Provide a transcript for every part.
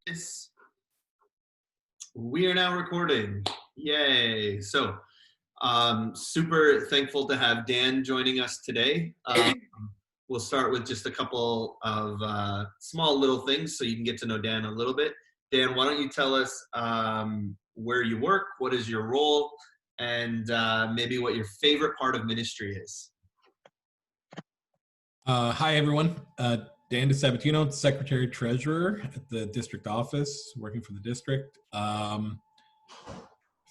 Yes, we are now recording. Yay. So, super thankful to have Dan joining us today. We'll start with just a couple of small little things so you can get to know Dan a little bit. Dan, why don't you tell us where you work, what is your role, and maybe what your favorite part of ministry is. Hi, everyone. Dan DiSabatino, Secretary Treasurer at the district office, working for the district.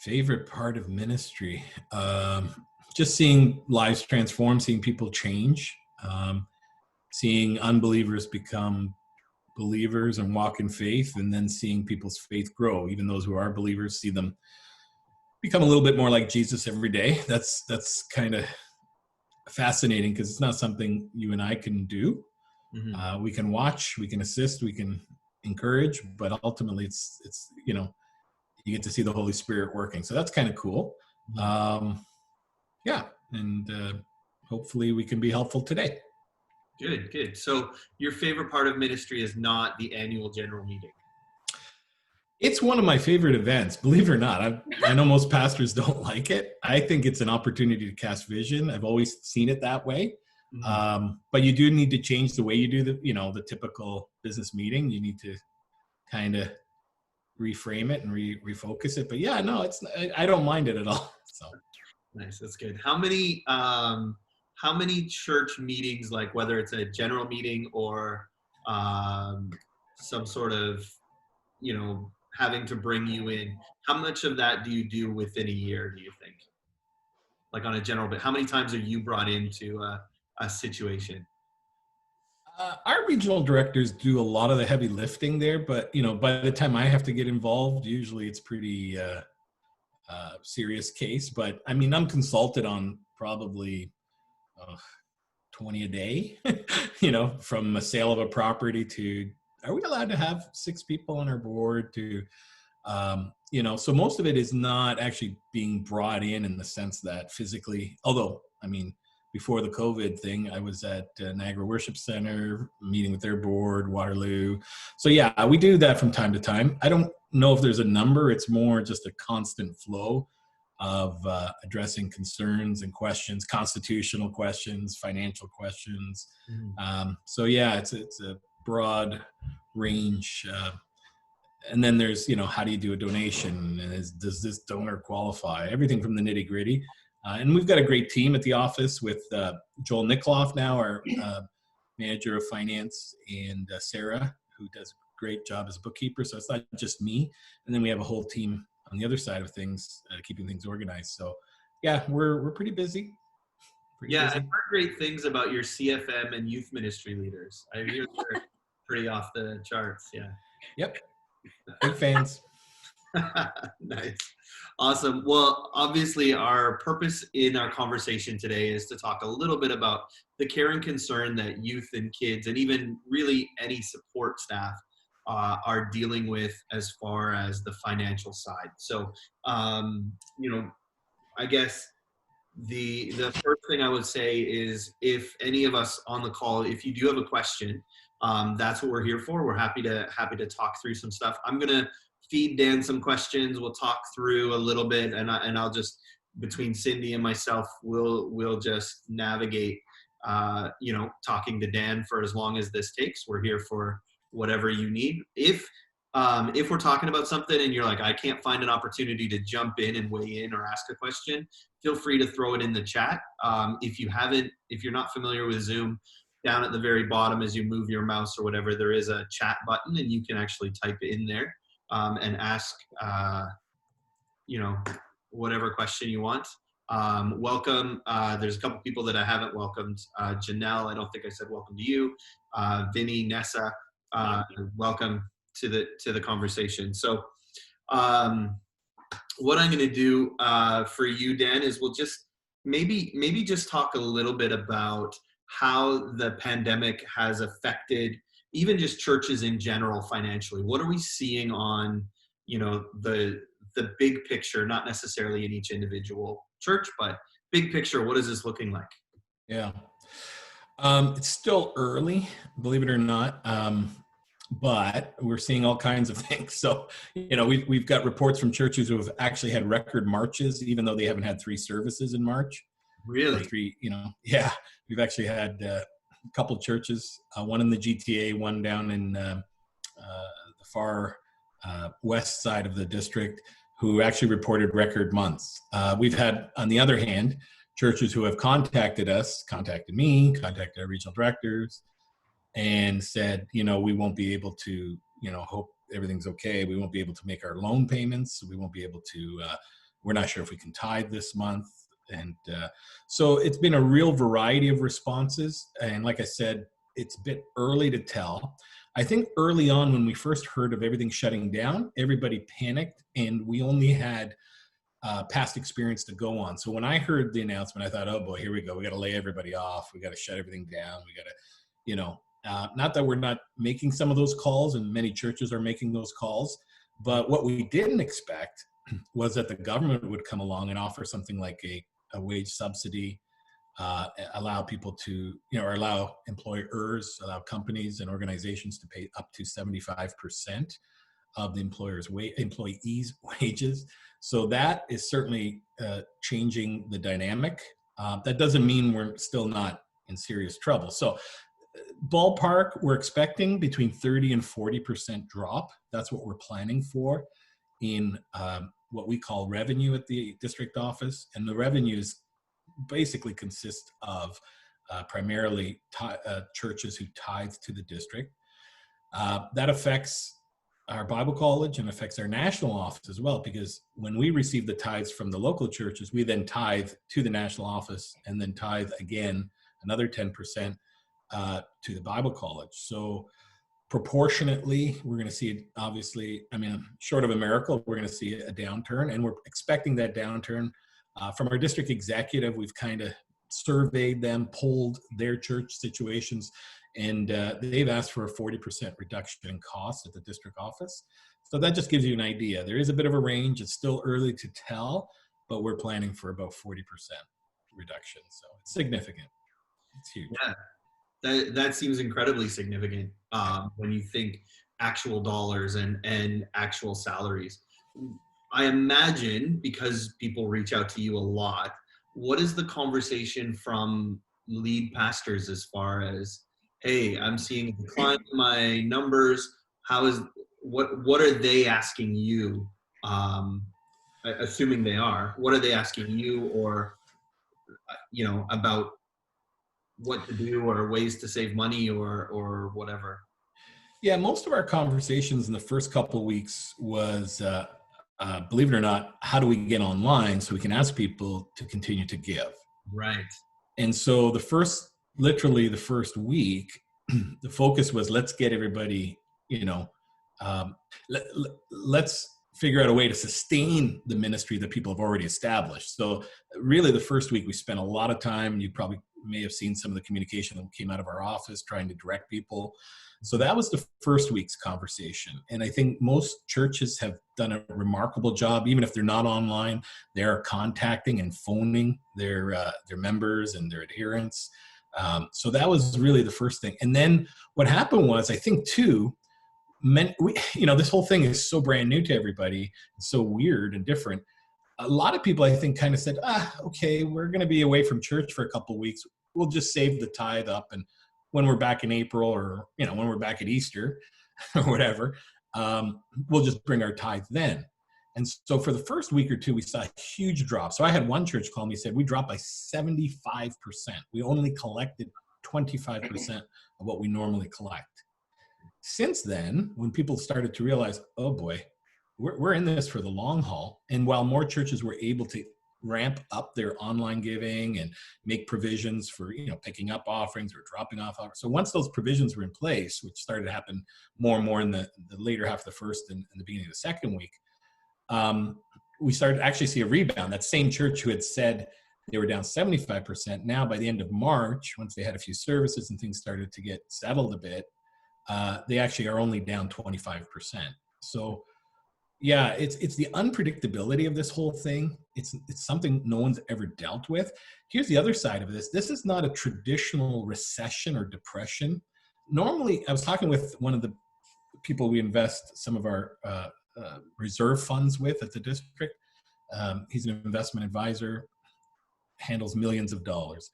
Favorite part of ministry, just seeing lives transform, seeing people change, seeing unbelievers become believers and walk in faith, and then seeing people's faith grow. Even those who are believers, see them become a little bit more like Jesus every day. That's kind of fascinating because it's not something you and I can do. Mm-hmm. We can watch, we can assist, we can encourage, but ultimately it's you get to see the Holy Spirit working. So that's kind of cool. And hopefully we can be helpful today. Good. So your favorite part of ministry is not the annual general meeting? It's one of my favorite events, believe it or not. I know most pastors don't like it. I think it's an opportunity to cast vision. I've always seen it that way. Mm-hmm. But you do need to change the way you do the typical business meeting. You need to kind of reframe it and refocus it. But yeah, no, I don't mind it at all. So nice, that's good. How many church meetings, like whether it's a general meeting or some sort of having to bring you in, how much of that do you do within a year, do you think? Like on a general bit, how many times are you brought into a situation? Our regional directors do a lot of the heavy lifting there, but by the time I have to get involved, usually it's pretty serious case. But I mean, I'm consulted on probably 20 a day, from a sale of a property to, are we allowed to have 6 people on our board to, so most of it is not actually being brought in the sense that physically, although, I mean, before the COVID thing, I was at Niagara Worship Center, meeting with their board, Waterloo. So yeah, we do that from time to time. I don't know if there's a number. It's more just a constant flow of addressing concerns and questions, constitutional questions, financial questions. Mm-hmm. So yeah, it's a broad range. And then there's, how do you do a donation? And does this donor qualify? Everything from the nitty gritty. And we've got a great team at the office with Joel Nickloff now, our manager of finance, and Sarah, who does a great job as a bookkeeper. So it's not just me. And then we have a whole team on the other side of things, keeping things organized. So yeah, we're pretty busy. I've heard great things about your CFM and youth ministry leaders. I hear they're pretty off the charts. Yeah. Yep. Big fans. Nice. Awesome. Well, obviously our purpose in our conversation today is to talk a little bit about the care and concern that youth and kids, and even really any support staff are dealing with as far as the financial side. So, I guess the first thing I would say is, if any of us on the call, if you do have a question, that's what we're here for. We're happy to talk through some stuff. I'm gonna feed Dan some questions. We'll talk through a little bit, and I'll just, between Cindy and myself, we'll just navigate, talking to Dan for as long as this takes. We're here for whatever you need. If we're talking about something and you're like, I can't find an opportunity to jump in and weigh in or ask a question, feel free to throw it in the chat. If you're not familiar with Zoom, down at the very bottom as you move your mouse or whatever, there is a chat button, and you can actually type it in there and ask, whatever question you want. Welcome. There's a couple people that I haven't welcomed. Janelle, I don't think I said welcome to you. Vinny, Nessa, welcome to the conversation. So what I'm going to do for you, Dan, is we'll just maybe just talk a little bit about how the pandemic has affected even just churches in general financially. What are we seeing on, the big picture, not necessarily in each individual church, but big picture, what is this looking like? Yeah. It's still early, believe it or not. but we're seeing all kinds of things. So, we've got reports from churches who have actually had record marches, even though they haven't had 3 services in March. Or Really? 3, yeah, we've actually had a couple churches, one in the GTA, one down in the far west side of the district, who actually reported record months. We've had, on the other hand, churches who have contacted us, contacted me, contacted our regional directors, and said, we won't be able to, hope everything's okay. We won't be able to make our loan payments. We won't be able to, we're not sure if we can tithe this month. And so it's been a real variety of responses. And like I said, it's a bit early to tell. I think early on, when we first heard of everything shutting down, everybody panicked, and we only had past experience to go on. So when I heard the announcement, I thought, oh boy, here we go. We got to lay everybody off. We got to shut everything down. We got to, not that we're not making some of those calls, and many churches are making those calls, but what we didn't expect was that the government would come along and offer something like a wage subsidy, allow people to, or allow employers, allow companies and organizations to pay up to 75% of the employees' wages. So that is certainly changing the dynamic. That doesn't mean we're still not in serious trouble. So ballpark, we're expecting between 30 and 40% drop. That's what we're planning for in what we call revenue at the district office. And the revenues basically consist of primarily churches who tithe to the district. That affects our Bible college and affects our national office as well, because when we receive the tithes from the local churches, we then tithe to the national office and then tithe again another 10% to the Bible college. So proportionately, we're going to see, obviously, short of a miracle, we're going to see a downturn, and we're expecting that downturn. From our district executive, we've kind of surveyed them, polled their church situations, and they've asked for a 40% reduction in costs at the district office. So that just gives you an idea. There is a bit of a range. It's still early to tell, but we're planning for about 40% reduction. So it's significant. It's huge. Yeah, that seems incredibly significant when you think actual dollars and actual salaries. I imagine, because people reach out to you a lot, what is the conversation from lead pastors as far as, hey, I'm seeing a decline in my numbers. What are they asking you? Assuming they are, what are they asking you, or about what to do or ways to save money or whatever? Yeah, most of our conversations in the first couple of weeks was, believe it or not, how do we get online so we can ask people to continue to give? Right. And so literally the first week, the focus was, let's get everybody, let's figure out a way to sustain the ministry that people have already established. So really the first week we spent a lot of time, you probably may have seen some of the communication that came out of our office trying to direct people. So that was the first week's conversation. And I think most churches have done a remarkable job. Even if they're not online, they're contacting and phoning their members and their adherents. So that was really the first thing. And then what happened was, I think too, this whole thing is so brand new to everybody. It's so weird and different. A lot of people, I think, kind of said, okay, we're going to be away from church for a couple of weeks. We'll just save the tithe up. And when we're back in April, or, when we're back at Easter or whatever, we'll just bring our tithe then. And so for the first week or two, we saw a huge drop. So I had one church call me, said, we dropped by 75%. We only collected 25% of what we normally collect. Since then, when people started to realize, oh boy, we're in this for the long haul. And while more churches were able to ramp up their online giving and make provisions for, picking up offerings or dropping off offerings. So once those provisions were in place, which started to happen more and more in the later half of the first and the beginning of the second week, we started to actually see a rebound. That same church who had said they were down 75%, now by the end of March, once they had a few services and things started to get settled a bit, they actually are only down 25%. So yeah, it's the unpredictability of this whole thing. It's something no one's ever dealt with. Here's the other side of this. This is not a traditional recession or depression. Normally, I was talking with one of the people we invest some of our reserve funds with at the district. He's an investment advisor, handles millions of dollars.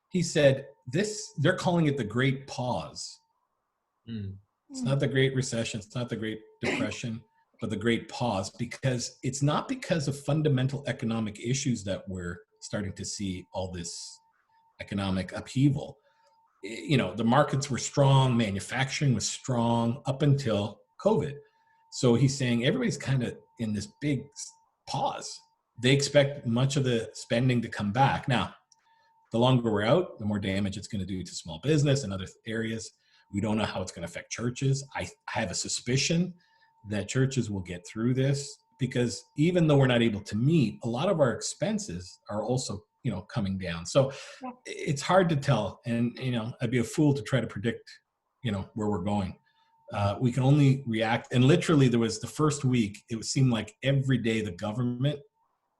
He said they're calling it the Great Pause. It's not the Great Recession, it's not the Great Depression, but the Great Pause, because it's not because of fundamental economic issues that we're starting to see all this economic upheaval. The markets were strong, manufacturing was strong up until COVID. So he's saying everybody's kind of in this big pause. They expect much of the spending to come back. Now, the longer we're out, the more damage it's going to do to small business and other areas. We don't know how it's going to affect churches. I have a suspicion that churches will get through this, because even though we're not able to meet, a lot of our expenses are also, coming down. So it's hard to tell. And, I'd be a fool to try to predict, where we're going. We can only react. And literally there was the first week, it seemed like every day the government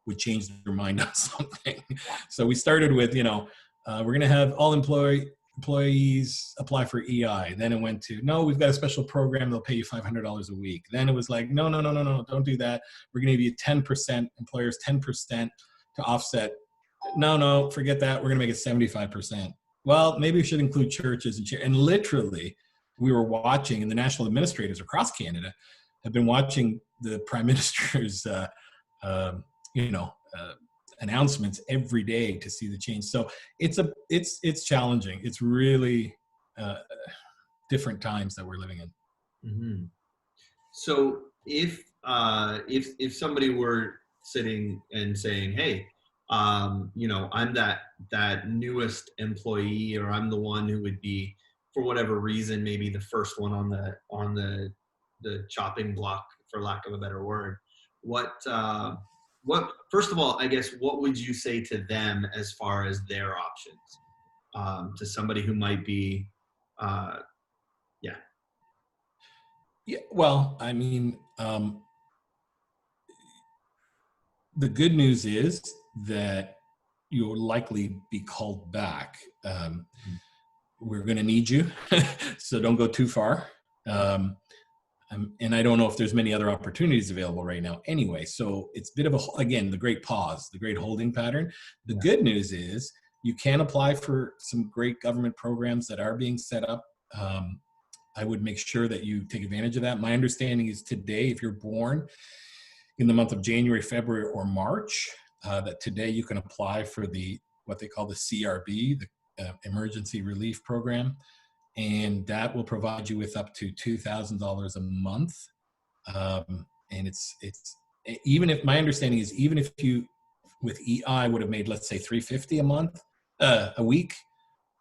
would change their mind on something. So we started with, we're going to have all employees apply for EI. Then it went to, no, we've got a special program. They'll pay you $500 a week. Then it was like, no, don't do that. We're going to give you 10%, employers 10% to offset. No, forget that. We're going to make it 75%. Well, maybe we should include churches and literally we were watching, and the national administrators across Canada have been watching the Prime Minister's, announcements every day to see the change. So it's challenging. It's really different times that we're living in. Mm-hmm. So if somebody were sitting and saying, hey, I'm that newest employee, or I'm the one who would be, for whatever reason, maybe the first one on the chopping block, for lack of a better word, what first of all, I guess, what would you say to them as far as their options, to somebody who might be, Yeah, well, I mean, the good news is that you'll likely be called back. We're going to need you, so don't go too far. And I don't know if there's many other opportunities available right now anyway. So it's a bit of again, the great pause, the great holding pattern. The good news is you can apply for some great government programs that are being set up. I would make sure that you take advantage of that. My understanding is today, if you're born in the month of January, February, or March, that today you can apply for what they call the CRB, the Emergency Relief Program. And that will provide you with up to $2,000 a month. And it's even if, my understanding is, even if you with EI would have made, let's say, $350 a month, a week,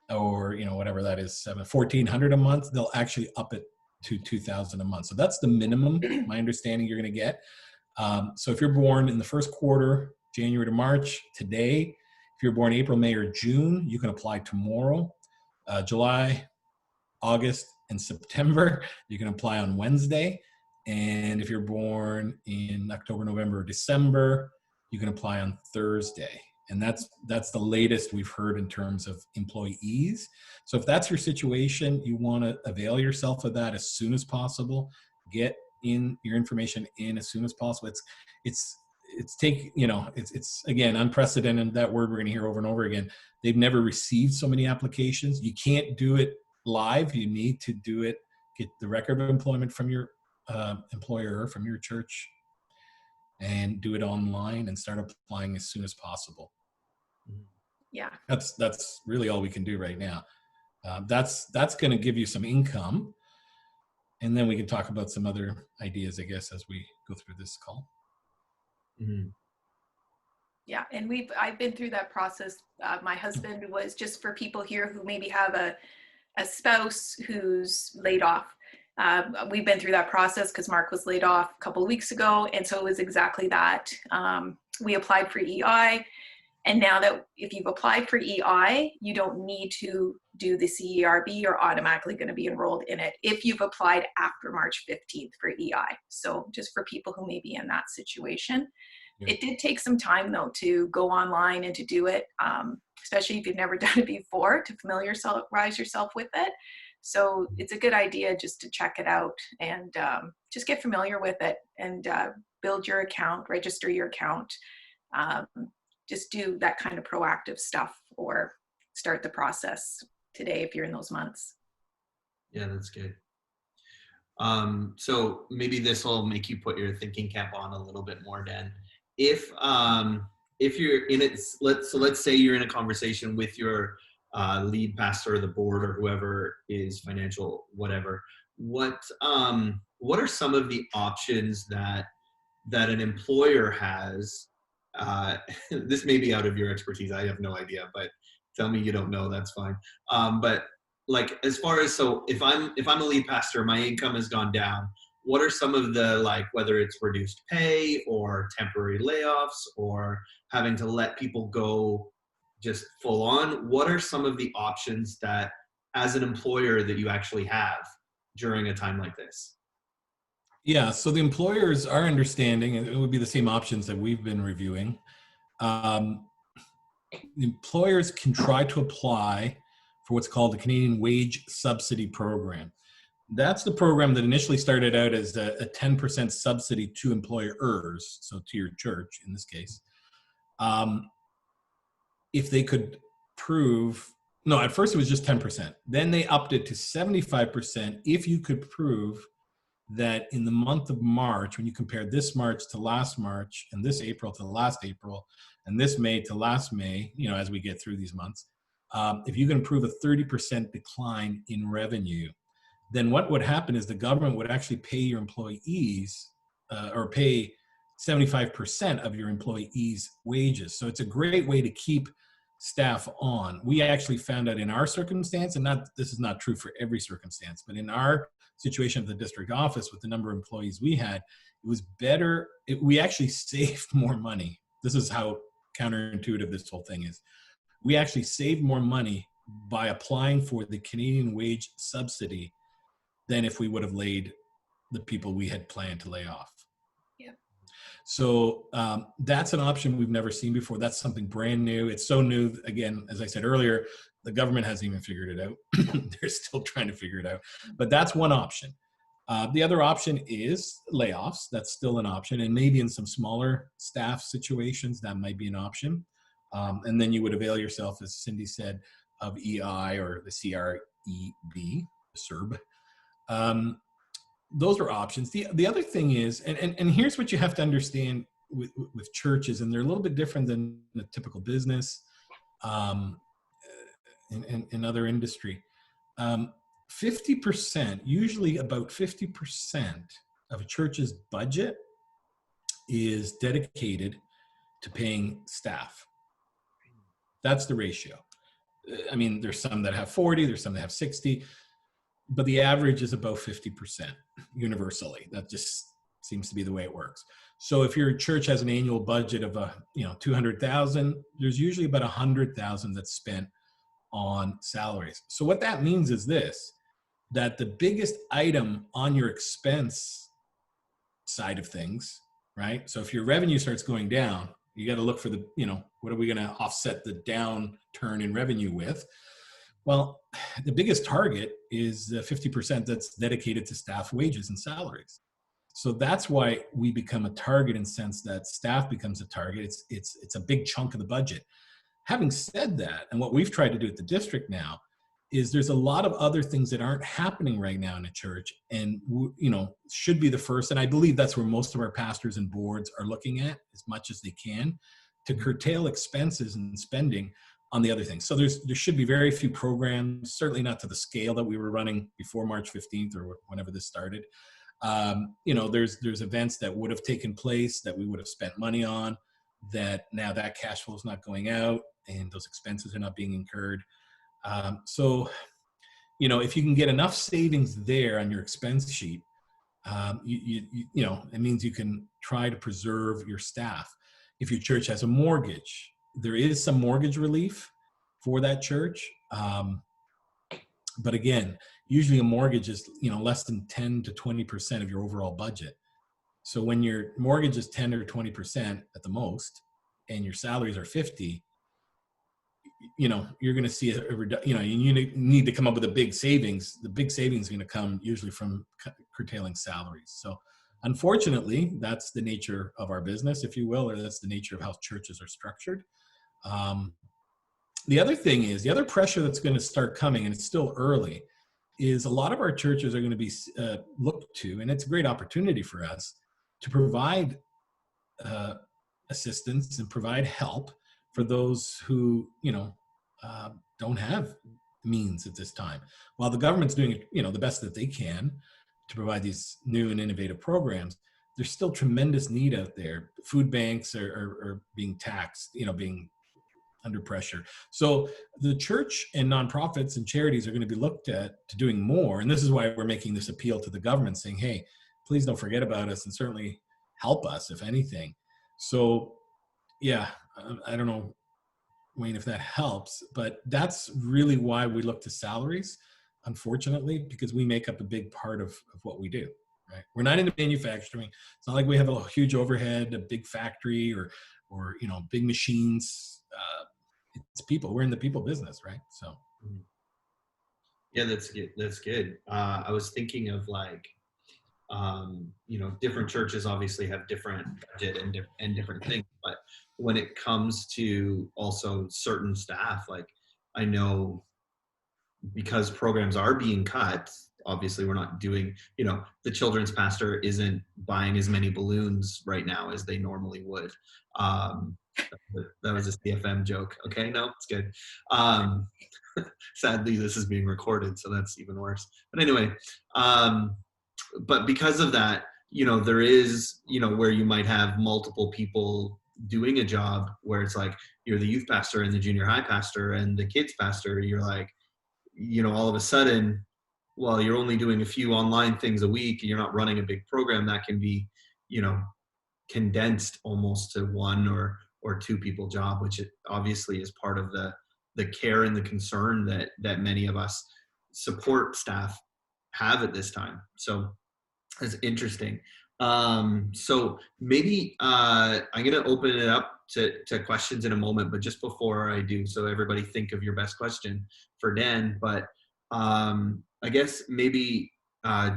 or whatever that is, $1,400 a month, they'll actually up it to $2,000 a month. So that's the minimum, my understanding, you're going to get. So if you're born in the first quarter, January to March, today, if you're born April, May, or June, you can apply tomorrow. July, August, and September, you can apply on Wednesday. And if you're born in October, November, or December, you can apply on Thursday. And that's the latest we've heard in terms of employees. So if that's your situation, you want to avail yourself of that as soon as possible. Get in your information in as soon as possible. It's again unprecedented, that word we're going to hear over and over again. They've never received so many applications. You can't do it live. You need to do it, get the record of employment from your employer, from your church, and do it online and start applying as soon as possible. Yeah. That's really all we can do right now. That's going to give you some income. And then we can talk about some other ideas, I guess, as we go through this call. Mm-hmm. Yeah, and I've been through that process. My husband was, just for people here who maybe have a spouse who's laid off. We've been through that process because Mark was laid off a couple of weeks ago. And so it was exactly that. We applied for EI. And now that if you've applied for EI, you don't need to do the CERB. You're automatically going to be enrolled in it if you've applied after March 15th for EI. So just for people who may be in that situation. Yeah. It did take some time, though, to go online and to do it, especially if you've never done it before, to familiarize yourself with it. So it's a good idea just to check it out and just get familiar with it and build your account, register your account. Um, just do that kind of proactive stuff or start the process today if you're in those months. Yeah, that's good. So maybe this will make you put your thinking cap on a little bit more, Dan. If you're in it, let's say you're in a conversation with your lead pastor or the board or whoever is financial, whatever. What are some of the options that an employer has? This may be out of your expertise. I have no idea, but tell me you don't know. That's fine. But like, as far as, so if I'm a lead pastor, my income has gone down. What are some of the, like, whether it's reduced pay or temporary layoffs or having to let people go just full on? What are some of the options that, as an employer, that you actually have during a time like this? Yeah, so the employers are understanding, and it would be the same options that we've been reviewing. The employers can try to apply for what's called the Canadian Wage Subsidy Program. That's the program that initially started out as a 10% subsidy to employers, so to your church in this case. If they could prove, no, at first it was just 10%. Then they upped it to 75% if you could prove that in the month of March, when you compare this March to last March, and this April to last April, and this May to last May, as we get through these months, if you can prove a 30% decline in revenue, then what would happen is the government would actually pay your employees or pay 75% of your employees' wages. So it's a great way to keep staff on. We actually found out in our circumstance, and this is not true for every circumstance, but in our situation at the district office with the number of employees we had, it was better. We actually saved more money. This is how counterintuitive this whole thing is. We actually saved more money by applying for the Canadian wage subsidy than if we would have laid the people we had planned to lay off. Yeah. So that's an option we've never seen before. That's something brand new. It's so new. Again, as I said earlier, the government hasn't even figured it out. They're still trying to figure it out. But that's one option. The other option is layoffs. That's still an option. And maybe in some smaller staff situations, that might be an option. And then you would avail yourself, as Cindy said, of EI or the CREB, CERB. Those are options. The other thing is, and here's what you have to understand with churches, and they're a little bit different than the typical business in other industry. 50%, usually about 50% of a church's budget is dedicated to paying staff. That's the ratio. I mean, there's some that have 40, there's some that have 60, but the average is about 50% universally. That just seems to be the way it works. So if your church has an annual budget of $200,000, there's usually about $100,000 that's spent on salaries. So what that means is this, that the biggest item on your expense side of things, right? So if your revenue starts going down, you got to look for the, what are we going to offset the downturn in revenue with? Well, the biggest target is the 50% that's dedicated to staff wages and salaries. So that's why we become a target in the sense that staff becomes a target. It's a big chunk of the budget. Having said that, and what we've tried to do at the district now is there's a lot of other things that aren't happening right now in a church and, should be the first. And I believe that's where most of our pastors and boards are looking at as much as they can to curtail expenses and spending on the other things. So there should be very few programs, certainly not to the scale that we were running before March 15th or whenever this started. There's events that would have taken place that we would have spent money on that now that cash flow is not going out and those expenses are not being incurred. So if you can get enough savings there on your expense sheet, it means you can try to preserve your staff. If your church has a mortgage, there is some mortgage relief for that church. But again, usually a mortgage is, less than 10 to 20% of your overall budget. So when your mortgage is 10 or 20% at the most, and your salaries are 50, you're going to see you need to come up with a big savings. The big savings are going to come usually from curtailing salaries. So unfortunately, that's the nature of our business, if you will, or that's the nature of how churches are structured. The other pressure that's going to start coming, and it's still early, is a lot of our churches are going to be looked to, and it's a great opportunity for us to provide assistance and provide help for those who don't have means at this time. While the government's doing the best that they can to provide these new and innovative programs, there's still tremendous need out there. Food banks are being taxed, being under pressure. So the church and nonprofits and charities are going to be looked at to doing more. And this is why we're making this appeal to the government, saying, hey, please don't forget about us and certainly help us, if anything. So, yeah, I don't know, Wayne, if that helps, but that's really why we look to salaries, unfortunately, because we make up a big part of what we do, right? We're not into manufacturing. It's not like we have a huge overhead, a big factory or big machines. It's people. We're in the people business, right? So. Yeah, that's good. That's good. I was thinking of different churches obviously have different budget and different things, but when it comes to also certain staff, like I know because programs are being cut, obviously we're not doing, the children's pastor isn't buying as many balloons right now as they normally would. That was a CFM joke. Okay, no, it's good. Sadly, this is being recorded, so that's even worse. But anyway, but because of that, there is, where you might have multiple people doing a job where it's like you're the youth pastor and the junior high pastor and the kids pastor. You're like, all of a sudden, well, you're only doing a few online things a week and you're not running a big program that can be, condensed almost to one or two people job, which obviously is part of the care and the concern that many of us support staff have at this time. So it's interesting. So maybe I'm going to open it up to questions in a moment, but just before I do, so everybody think of your best question for Dan. But I guess maybe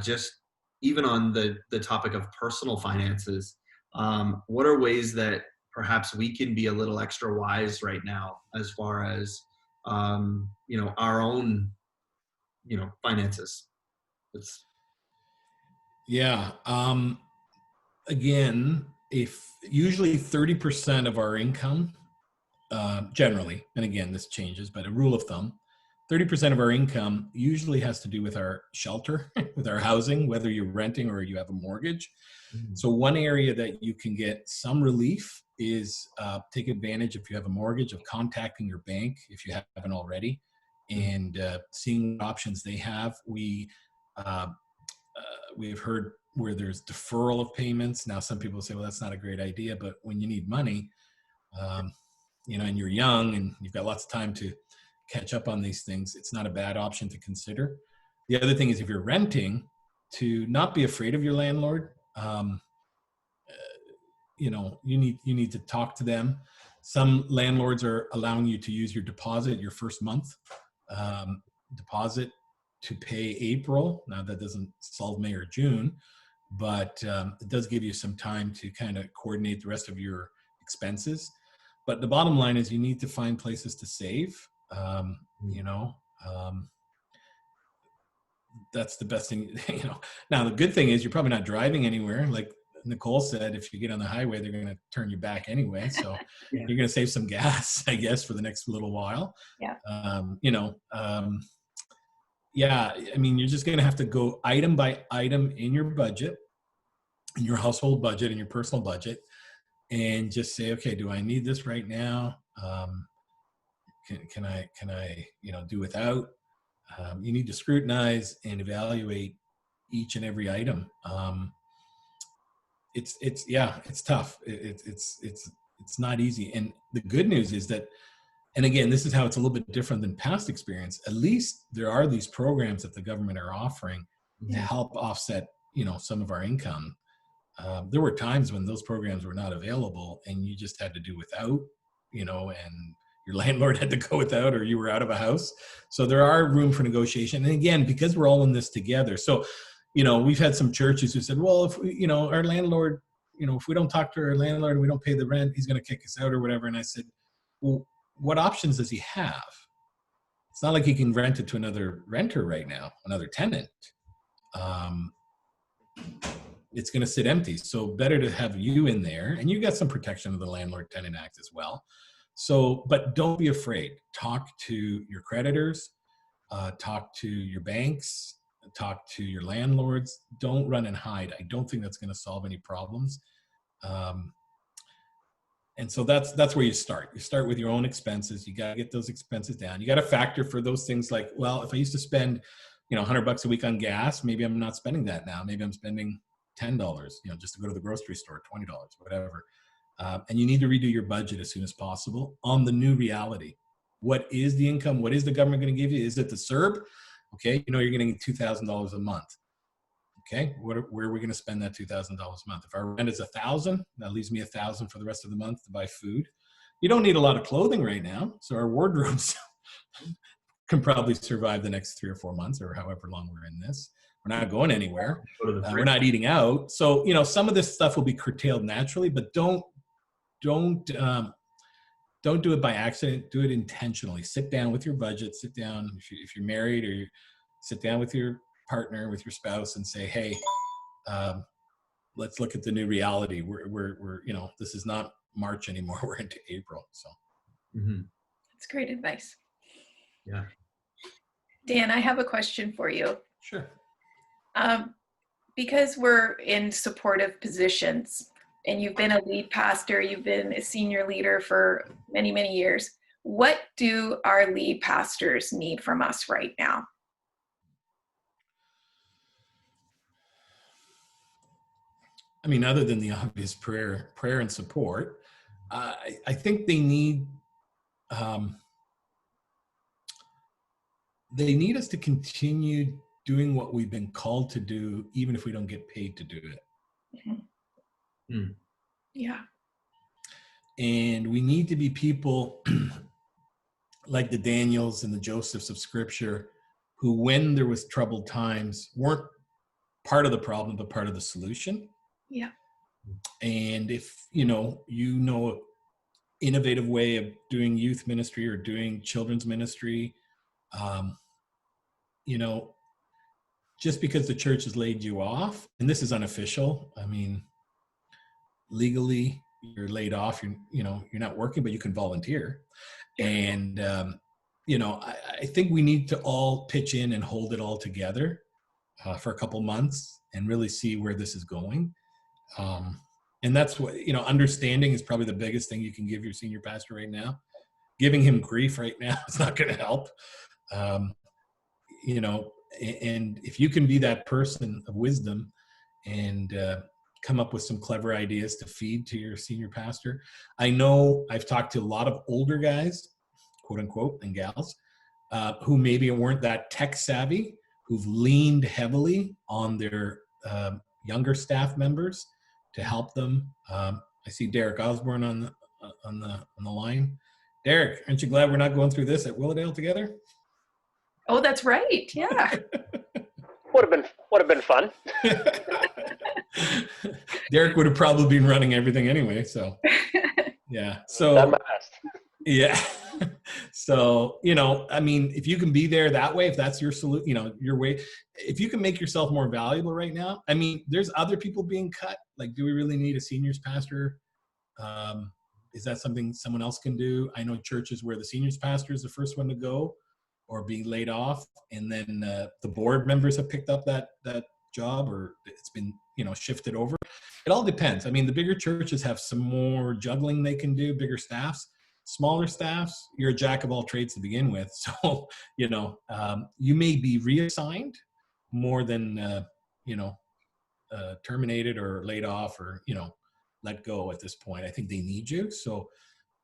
just even on the topic of personal finances, what are ways that perhaps we can be a little extra wise right now as far as our own finances? Again, if usually 30% of our income, generally, and again, this changes, but a rule of thumb, 30% of our income usually has to do with our shelter, with our housing, whether you're renting or you have a mortgage. Mm-hmm. So one area that you can get some relief is take advantage, if you have a mortgage, of contacting your bank if you haven't already, and seeing what options they have. We've heard where there's deferral of payments. Now, some people say, well, that's not a great idea, but when you need money, and you're young and you've got lots of time to catch up on these things, it's not a bad option to consider. The other thing is, if you're renting, to not be afraid of your landlord. You need to talk to them. Some landlords are allowing you to use your deposit, your first month deposit, to pay April. Now, that doesn't solve May or June, but it does give you some time to kind of coordinate the rest of your expenses. But the bottom line is, you need to find places to save. That's the best thing. Now, the good thing is you're probably not driving anywhere. Like Nicole said, if you get on the highway, they're going to turn you back anyway. So yeah. You're going to save some gas, I guess, for the next little while. Yeah. You're just going to have to go item by item in your budget, in your household budget, in your personal budget, and just say, okay, do I need this right now? Can I do without? You need to scrutinize and evaluate each and every item. It's tough. It's not easy. And the good news is that, and again, this is how it's a little bit different than past experience. At least there are these programs that the government are offering to help offset, some of our income. There were times when those programs were not available and you just had to do without, and your landlord had to go without, or you were out of a house. So there are room for negotiation. And again, because we're all in this together. So, we've had some churches who said, well, if we, our landlord, if we don't talk to our landlord and we don't pay the rent, he's going to kick us out or whatever. And I said, well, what options does he have? It's not like he can rent it to another renter right now, another tenant. It's going to sit empty. So better to have you in there, and you got some protection of the Landlord Tenant Act as well. So, but don't be afraid. Talk to your creditors, talk to your banks, talk to your landlords. Don't run and hide. I don't think that's going to solve any problems. And so that's where you start. You start with your own expenses. You got to get those expenses down. You got to factor for those things like, well, if I used to spend, $100 a week on gas, maybe I'm not spending that now. Maybe I'm spending $10, just to go to the grocery store, $20, whatever. And you need to redo your budget as soon as possible on the new reality. What is the income? What is the government going to give you? Is it the CERB? Okay, you're getting $2,000 a month. Okay, where are we going to spend that $2,000 a month? If our rent is $1,000, that leaves me $1,000 for the rest of the month to buy food. You don't need a lot of clothing right now, so our wardrobes can probably survive the next 3 or 4 months, or however long we're in this. We're not going anywhere. We're not eating out. So some of this stuff will be curtailed naturally, but don't do it by accident. Do it intentionally. Sit down with your budget. Sit down if you're married, or you sit down with your partner, with your spouse, and say, hey, let's look at the new reality. We're this is not March anymore. We're into April. So that's great advice. Yeah. Dan, I have a question for you. Sure. Because we're in supportive positions, and you've been a lead pastor, you've been a senior leader for many, many years. What do our lead pastors need from us right now? I mean, other than the obvious prayer and support, I think they need us to continue doing what we've been called to do, even if we don't get paid to do it. Mm-hmm. Yeah. And we need to be people like the Daniels and the Josephs of Scripture, who, when there was troubled times, weren't part of the problem, but part of the solution. Yeah. And if innovative way of doing youth ministry or doing children's ministry, just because the church has laid you off, and this is unofficial, I mean, legally you're laid off, you're not working, but you can volunteer. And, I think we need to all pitch in and hold it all together for a couple months and really see where this is going. And that's what, understanding is probably the biggest thing you can give your senior pastor right now. Giving him grief right now is not going to help. And if you can be that person of wisdom and come up with some clever ideas to feed to your senior pastor. I know I've talked to a lot of older guys, quote unquote, and gals, who maybe weren't that tech savvy, who've leaned heavily on their younger staff members to help them. I see Derek Osborne on the line. Derek, aren't you glad we're not going through this at Willowdale together? Oh, that's right. Yeah. Would have been fun. Derek would have probably been running everything anyway. So yeah. So done my best. Yeah. So, I mean, if you can be there that way, if that's your solution, your way, if you can make yourself more valuable right now, I mean, there's other people being cut. Like, do we really need a seniors pastor? Is that something someone else can do? I know churches where the seniors pastor is the first one to go or being laid off. And then the board members have picked up that job, or it's been, shifted over. It all depends. I mean, the bigger churches have some more juggling they can do, bigger staffs. Smaller staffs, you're a jack of all trades to begin with. So, you may be reassigned more than, terminated or laid off or, let go at this point. I think they need you. So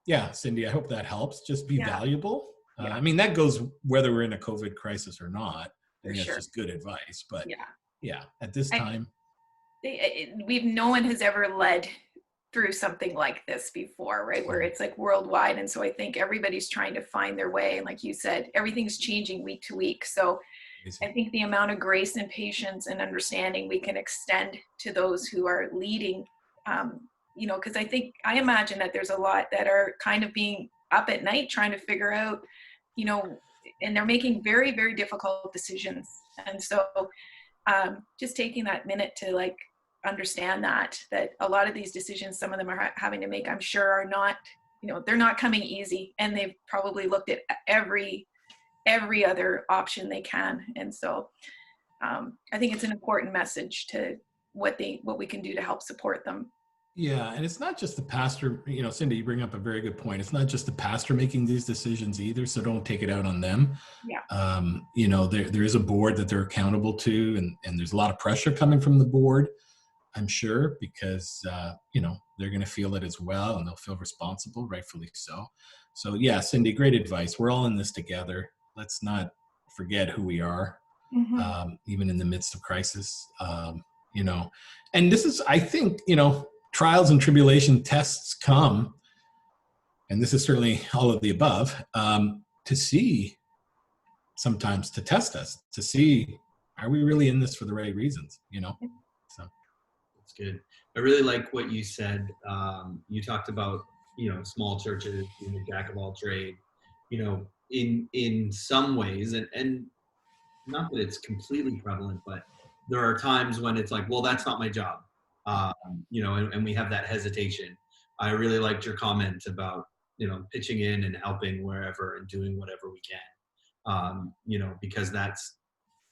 yeah, Cindy, I hope that helps. Just be valuable. I mean, that goes whether we're in a COVID crisis or not. I think that's just good advice. But yeah, at this time. No one has ever led through something like this before, right? Where it's like worldwide. And so I think everybody's trying to find their way. And like you said, everything's changing week to week. So I think the amount of grace and patience and understanding we can extend to those who are leading, you know, because I imagine that there's a lot that are kind of being up at night trying to figure out, you know, and they're making very, very difficult decisions. And so just taking that minute to like understand that a lot of these decisions, some of them are having to make, I'm sure are not, you know, they're not coming easy, and they've probably looked at every other option they can. And so I think it's an important message to what we can do to help support them. Yeah, and it's not just the pastor, you know, Cindy, you bring up a very good point. It's not just the pastor making these decisions either, so don't take it out on them. Yeah. You know, there is a board that they're accountable to, and there's a lot of pressure coming from the board, I'm sure, because, you know, they're going to feel it as well, and they'll feel responsible, rightfully so. So yeah, Cindy, great advice. We're all in this together. Let's not forget who we are, even in the midst of crisis, you know. And this is, I think, you know, trials and tribulation tests come, and this is certainly all of the above, to see, sometimes to test us, to see, are we really in this for the right reasons, you know? So that's good. I really like what you said. You talked about, you know, small churches being a jack of all trade, you know, in some ways, and not that it's completely prevalent, but there are times when it's like, well, that's not my job. You know, and we have that hesitation. I really liked your comment about, you know, pitching in and helping wherever and doing whatever we can, you know, because that's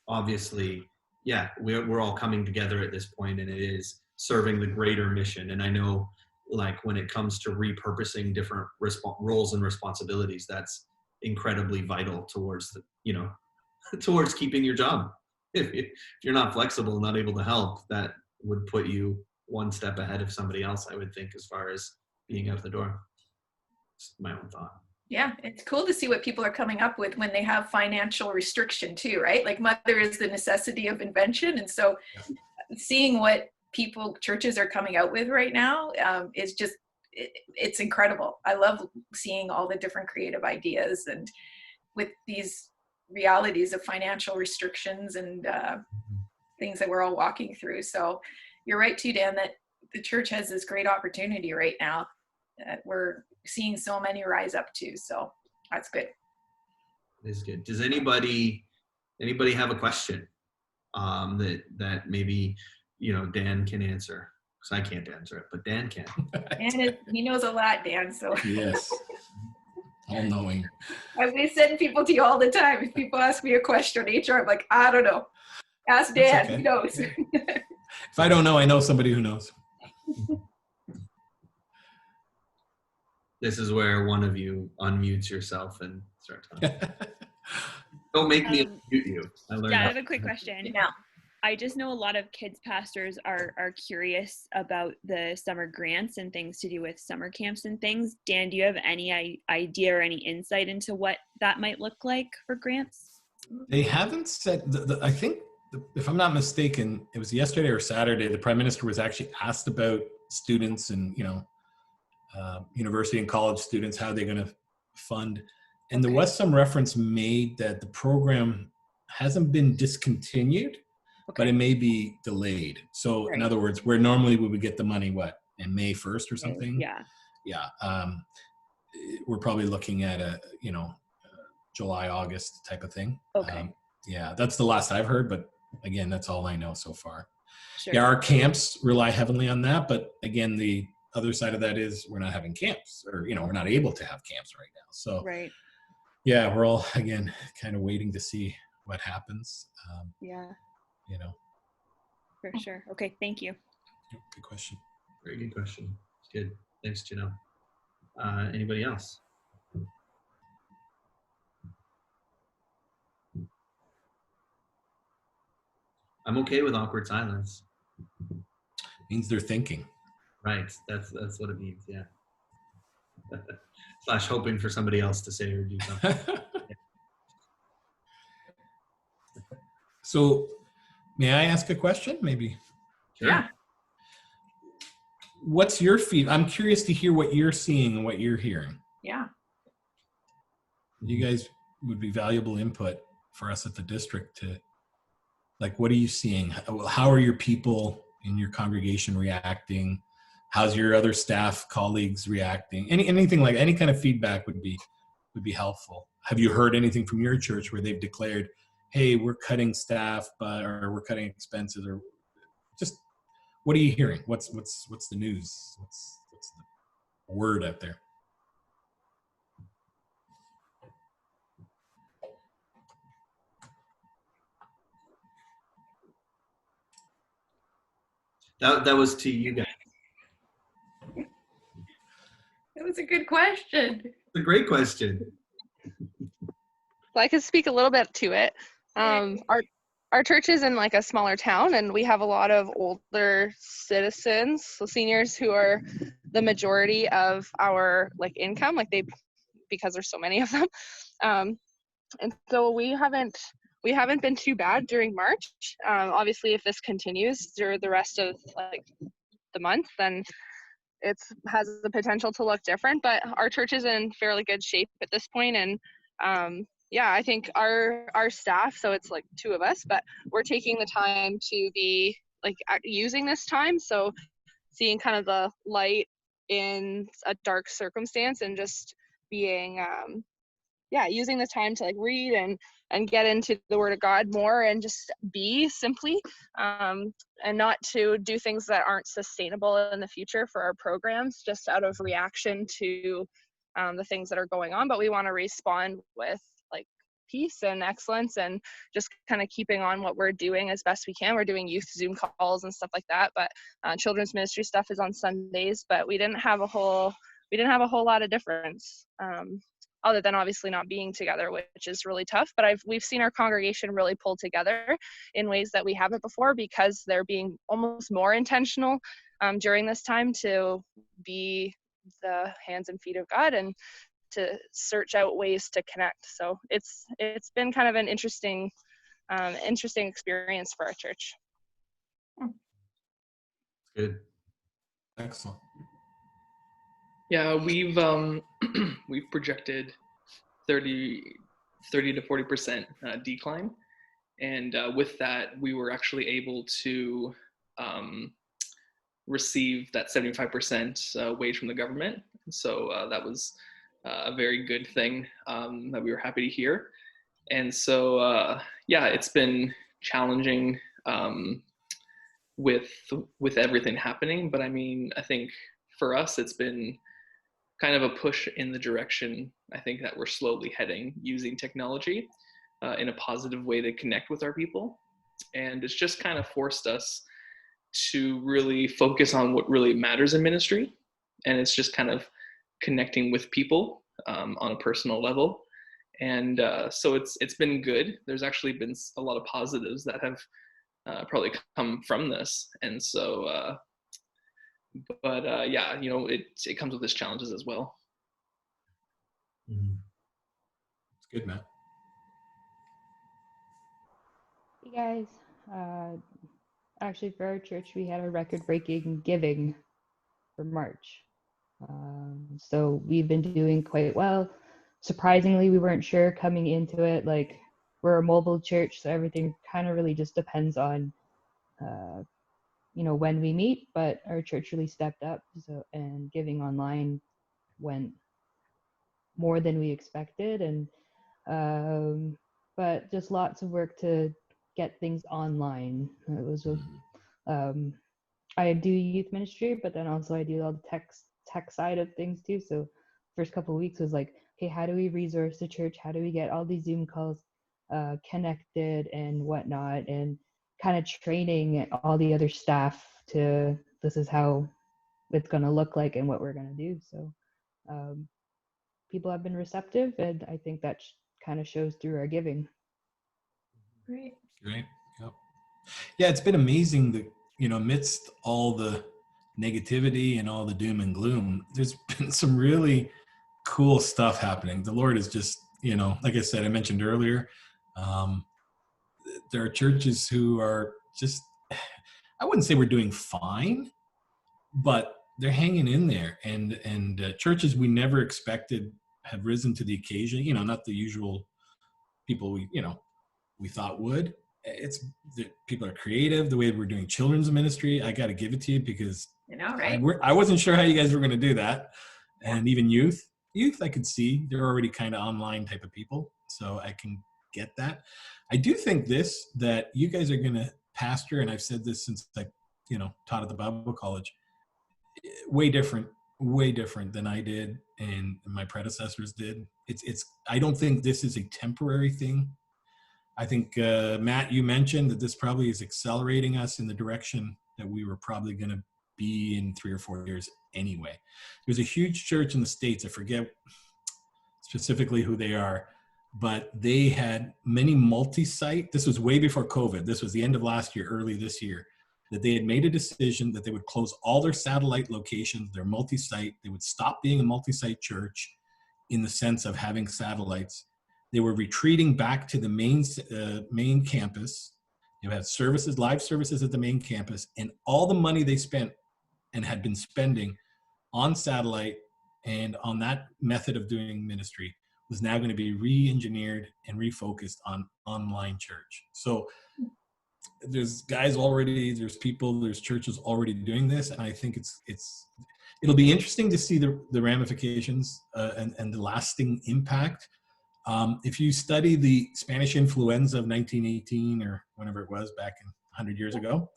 obviously, yeah, we're all coming together at this point, and it is serving the greater mission. And I know, like, when it comes to repurposing different roles and responsibilities, that's incredibly vital towards the, you know, towards keeping your job. If you're not flexible and not able to help, that would put you one step ahead of somebody else, I would think, as far as being out the door. It's my own thought. Yeah, it's cool to see what people are coming up with when they have financial restriction too, right? Like mother is the necessity of invention. And so seeing what churches are coming out with right now is just, it's incredible. I love seeing all the different creative ideas, and with these realities of financial restrictions and things that we're all walking through. So you're right too, Dan, that the church has this great opportunity right now that we're seeing so many rise up to. So that's good. It is good. Does anybody have a question that maybe, you know, Dan can answer? Because I can't answer it, but Dan can. And he knows a lot, Dan. So yes, all knowing. We send people to you all the time. If people ask me a question on HR, I'm like, I don't know. Ask Dan. Okay. He knows. If I don't know, I know somebody who knows. This is where one of you unmutes yourself and start talking. Don't make me unmute you. I learned I that. have a quick question. Yeah. I just know a lot of kids pastors are curious about the summer grants and things to do with summer camps and things. Dan, do you have any idea or any insight into what that might look like for grants? They haven't said, I think, if I'm not mistaken, it was yesterday or Saturday, the Prime Minister was actually asked about students and, you know, university and college students, how they're going to fund. And there was some reference made that the program hasn't been discontinued, but it may be delayed. So in other words, where normally we would get the money, in May 1st or something? Yeah. We're probably looking at a, you know, July, August type of thing. Yeah, that's the last I've heard, but again, that's all I know so far. Sure. Yeah, our camps rely heavily on that, but again, the other side of that is we're not having camps, or, you know, we're not able to have camps right now. So yeah, we're all, again, kind of waiting to see what happens. You know. For sure. Okay, thank you. Good question. Very good question. Good. Thanks, Janelle. Anybody else? I'm okay with awkward silence. Means they're thinking. Right. That's what it means. Yeah. / hoping for somebody else to say or do something. So, may I ask a question? Maybe. Sure. Yeah. what's your feed? I'm curious to hear what you're seeing and what you're hearing. Yeah. You guys would be valuable input for us at the district to, like, what are you seeing? How are your people in your congregation reacting? How's your other staff colleagues reacting? Anything like any kind of feedback would be helpful. Have you heard anything from your church where they've declared, hey, we're cutting staff, or we're cutting expenses, or just what are you hearing? What's the news? What's the word out there? That was to you guys. That was a good question. It's a great question. Well, I could speak a little bit to it. Our church is in like a smaller town, and we have a lot of older citizens, so seniors, who are the majority of our like income, because there's so many of them. And so we haven't been too bad during March. Obviously, if this continues through the rest of like the month, then it has the potential to look different. But our church is in fairly good shape at this point, and yeah, I think our staff, so it's like 2 of us, but we're taking the time to be like using this time. So seeing kind of the light in a dark circumstance, and just being, using this time to like read and get into the Word of God more, and just be simply, and not to do things that aren't sustainable in the future for our programs, just out of reaction to the things that are going on. But we want to respond with like peace and excellence, and just kind of keeping on what we're doing as best we can. We're doing youth Zoom calls and stuff like that, but children's ministry stuff is on Sundays. But we didn't have a whole lot of difference, other than obviously not being together, which is really tough. But we've seen our congregation really pull together in ways that we haven't before, because they're being almost more intentional during this time to be the hands and feet of God, and to search out ways to connect. So it's been kind of an interesting experience for our church. Good. Excellent. Yeah, we've we've projected 30 to 40% decline, and with that, we were actually able to receive that 75% wage from the government. So that was a very good thing that we were happy to hear. And so yeah, it's been challenging with everything happening, but I mean, I think for us, it's been kind of a push in the direction, I think, that we're slowly heading, using technology in a positive way to connect with our people. And it's just kind of forced us to really focus on what really matters in ministry. And it's just kind of connecting with people on a personal level. And so it's been good. There's actually been a lot of positives that have probably come from this. And so, but yeah, you know, it comes with its challenges as well. It's good, Matt. Hey guys, actually for our church, we had a record-breaking giving for March. So we've been doing quite well. Surprisingly, we weren't sure coming into it. Like, we're a mobile church, so everything kind of really just depends on, you know, when we meet. But our church really stepped up, and giving online went more than we expected, and but just lots of work to get things online. It was I do youth ministry, but then also I do all the tech side of things too. So first couple of weeks was like, okay, how do we resource the church? How do we get all these Zoom calls connected and whatnot, and kind of training all the other staff to, this is how it's going to look like and what we're going to do. So people have been receptive, and I think that kind of shows through our giving. Great. Great. Yep. Yeah, it's been amazing that, you know, amidst all the negativity and all the doom and gloom, there's been some really cool stuff happening. The Lord is just, you know, like I said, I mentioned earlier, there are churches who are just, I wouldn't say we're doing fine, but they're hanging in there, and churches we never expected have risen to the occasion. Not the usual people we thought would. It's people are creative. The way we're doing children's ministry, I got to give it to you, because right? I wasn't sure how you guys were going to do that. And even youth, I could see they're already kind of online type of people, so I can get that. I do think that you guys are going to pastor, and I've said this since I taught at the Bible college, way different than I did and my predecessors did. I don't think this is a temporary thing. I think, Matt, you mentioned that this probably is accelerating us in the direction that we were probably going to be in 3 or 4 years anyway. There's a huge church in the States, I forget specifically who they are, but they had many multi-site. This was way before COVID. This was the end of last year, early this year, that they had made a decision that they would close all their satellite locations, their multi-site. They would stop being a multi-site church in the sense of having satellites. They were retreating back to the main campus. They had live services at the main campus, and all the money they spent and had been spending on satellite and on that method of doing ministry was now going to be re-engineered and refocused on online church. So there's churches already doing this, and I think it'll be interesting to see the ramifications and the lasting impact. If you study the Spanish influenza of 1918 or whenever it was back 100 years ago,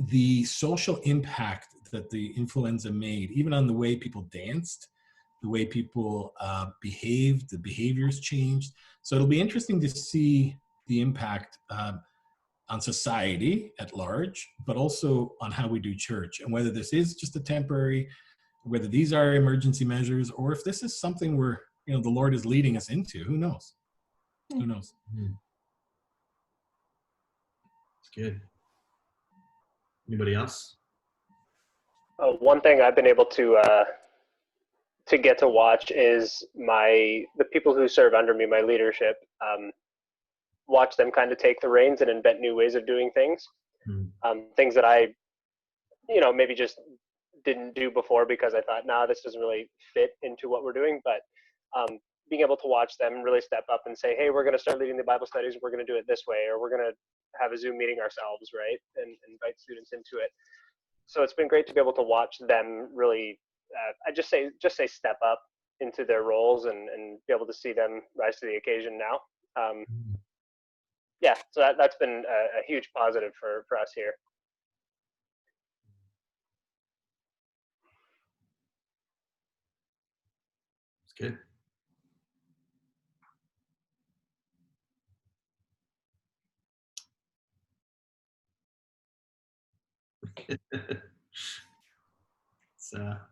the social impact that the influenza made, even on the way people danced, the way people behaved, the behaviors changed. So it'll be interesting to see the impact on society at large, but also on how we do church, and whether this is just a temporary, whether these are emergency measures, or if this is something where the Lord is leading us into. Who knows? Who knows? It's good. Anybody else? One thing I've been able to get to watch is the people who serve under me, my leadership, watch them kind of take the reins and invent new ways of doing things. Things that I, maybe just didn't do before because I thought, this doesn't really fit into what we're doing. But being able to watch them really step up and say, hey, we're going to start leading the Bible studies. We're going to do it this way, or we're going to have a Zoom meeting ourselves, right? And invite students into it. So it's been great to be able to watch them really, I just say step up into their roles and be able to see them rise to the occasion now. So that's been a huge positive for us here. It's good.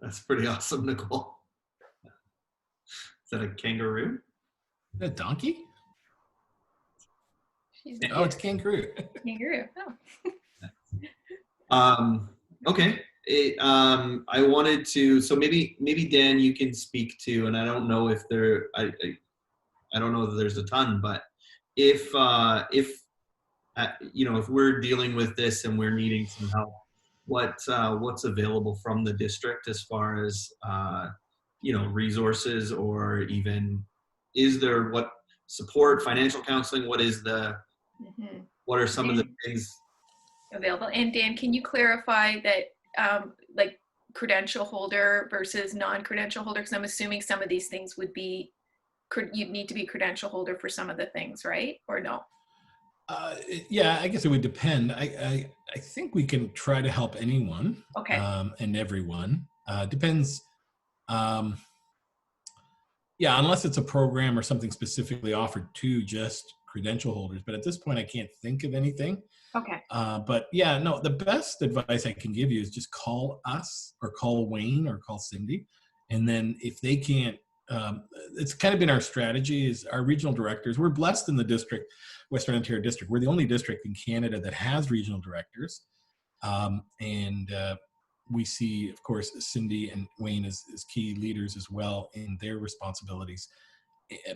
That's pretty awesome, Nicole. Is that a kangaroo? A donkey? It's it's kangaroo. kangaroo. Okay. I wanted to. So maybe Dan, you can speak to, and I don't know if I don't know that there's a ton, but if we're dealing with this and we're needing some help, what's available from the district as far as resources, or even is there what support, financial counseling? What is what are some of the things available? And Dan, can you clarify that like credential holder versus non-credential holder? Because I'm assuming some of these things would be you'd need to be credential holder for some of the things, right? Or no? I guess it would depend. I think we can try to help anyone. Okay. And everyone. Depends. Unless it's a program or something specifically offered to just credential holders. But at this point, I can't think of anything. Okay. The best advice I can give you is just call us or call Wayne or call Cindy. And then if they can't, it's kind of been our strategy is our regional directors. We're blessed in the district, Western Ontario district. We're the only district in Canada that has regional directors. We see, of course, Cindy and Wayne as key leaders as well in their responsibilities,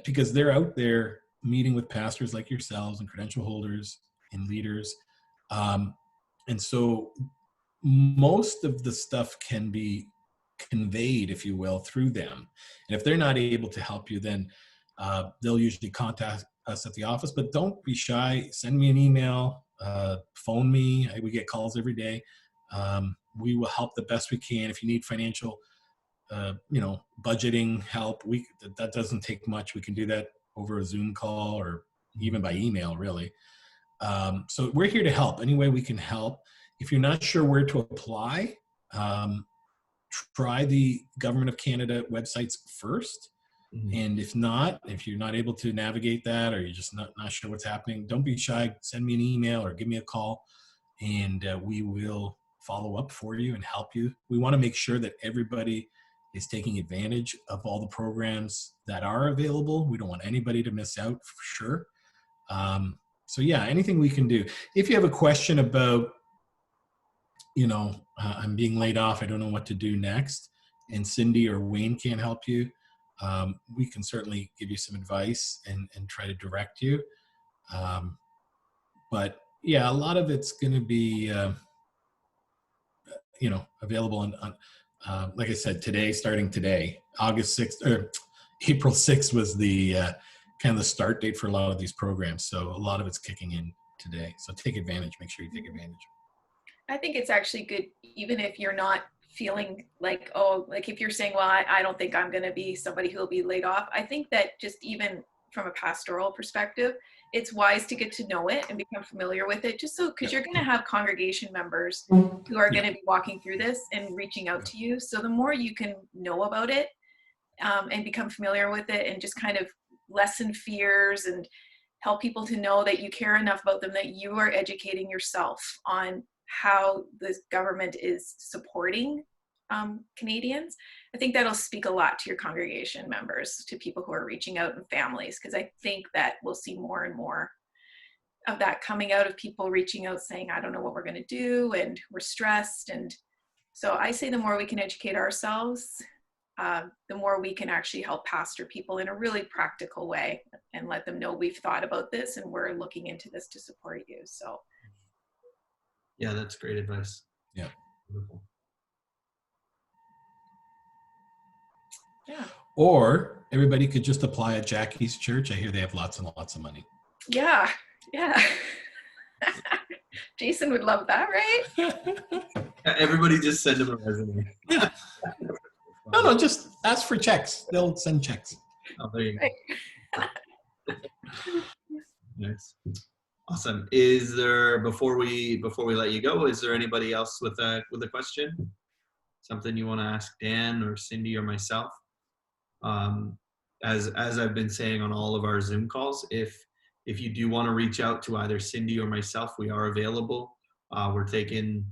because they're out there meeting with pastors like yourselves and credential holders and leaders. And so most of the stuff can be conveyed, if you will, through them. And if they're not able to help you, then they'll usually contact us at the office. But don't be shy. Send me an email, phone me. We get calls every day. We will help the best we can. If you need financial, budgeting help, that doesn't take much. We can do that over a Zoom call or even by email, really. So we're here to help any way we can help. If you're not sure where to apply, try the Government of Canada websites first. And if you're not able to navigate that, or you're just not sure what's happening, don't be shy. Send me an email or give me a call, and we will follow up for you and help you. We want to make sure that everybody is taking advantage of all the programs that are available. We don't want anybody to miss out, for sure. So yeah, anything we can do. If you have a question about, I'm being laid off, I don't know what to do next, and Cindy or Wayne can't help you, we can certainly give you some advice and try to direct you. But yeah, a lot of it's going to be, available on like I said, starting today, August 6th or April 6th was the kind of the start date for a lot of these programs. So a lot of it's kicking in today. So take advantage, make sure you take advantage. I think it's actually good, even if you're not feeling like, if you're saying, well, I don't think I'm going to be somebody who will be laid off. I think that just even from a pastoral perspective, it's wise to get to know it and become familiar with it, just so, because you're going to have congregation members who are going to be walking through this and reaching out to you. So the more you can know about it and become familiar with it and just kind of lessen fears and help people to know that you care enough about them that you are educating yourself on how the government is supporting Canadians, I think that'll speak a lot to your congregation members, to people who are reaching out, and families, because I think that we'll see more and more of that coming out, of people reaching out saying, I don't know what we're going to do, and we're stressed. And so I say the more we can educate ourselves, the more we can actually help pastor people in a really practical way and let them know we've thought about this and we're looking into this to support you. So yeah, that's great advice. Yeah. Wonderful. Yeah. Or everybody could just apply at Jackie's church. I hear they have lots and lots of money. Yeah. Jason would love that, right? Everybody just send him a resume. No, just ask for checks. They'll send checks. Oh, there you go. Nice. Awesome. Is there, before we let you go, is there anybody else with a question? Something you want to ask Dan or Cindy or myself? As I've been saying on all of our Zoom calls, if you do want to reach out to either Cindy or myself, we are available. We're taking,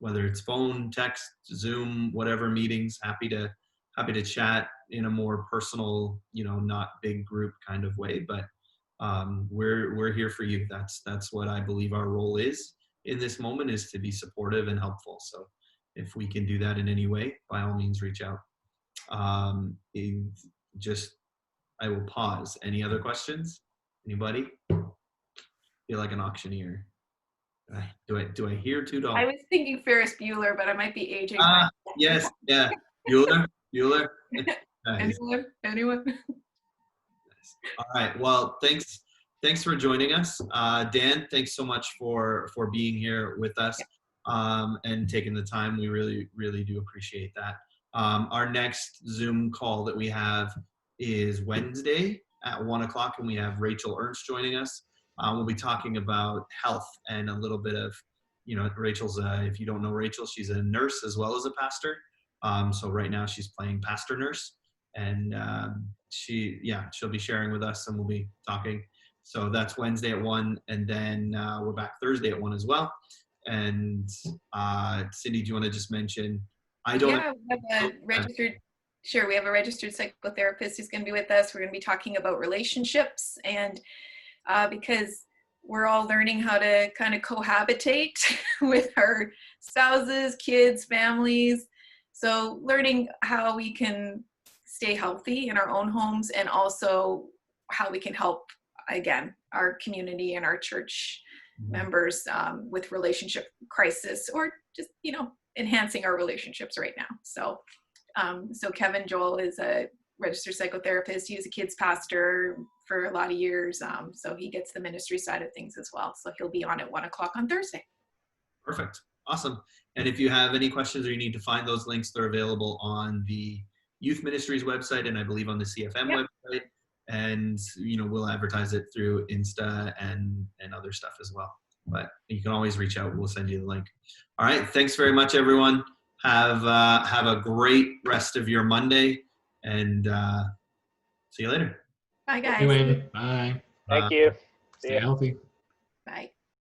whether it's phone, text, Zoom, whatever meetings, happy to chat in a more personal, not big group kind of way, but we're here for you. That's what I believe our role is in this moment, is to be supportive and helpful. So if we can do that in any way, by all means, reach out. I will pause. Any other questions? Anybody? Feel like an auctioneer. Do I hear $2? I was thinking Ferris Bueller, but I might be aging. Yes, yeah. Bueller. Nice. Anyone? All right. Well, thanks for joining us. Dan, thanks so much for being here with us and taking the time. We really, really do appreciate that. Our next Zoom call that we have is Wednesday at 1:00, and we have Rachel Ernst joining us. We'll be talking about health and a little bit of, Rachel's, if you don't know Rachel, she's a nurse as well as a pastor. So right now she's playing pastor nurse, and she'll be sharing with us, and we'll be talking. So that's Wednesday at 1:00, and then we're back Thursday at 1:00 as well. And Cindy, do you want to just mention? We have a registered. Sure, we have a registered psychotherapist who's going to be with us. We're going to be talking about relationships, and because we're all learning how to kind of cohabitate with our spouses, kids, families. So learning how we can stay healthy in our own homes, and also how we can help, again, our community and our church members with relationship crisis, or just, enhancing our relationships right now. So, so Kevin Joel is a registered psychotherapist. He was a kids pastor for a lot of years. So he gets the ministry side of things as well. So he'll be on at 1 o'clock on Thursday. Perfect. Awesome. And if you have any questions or you need to find those links, they're available on the Youth Ministries website and I believe on the CFM website. And, you know, we'll advertise it through Insta and other stuff as well. But you can always reach out. We'll send you the link. All right. Thanks very much, everyone. Have a great rest of your Monday, and see you later. Bye, guys. Anyway, bye. Thank you. See Stay ya. healthy. Bye.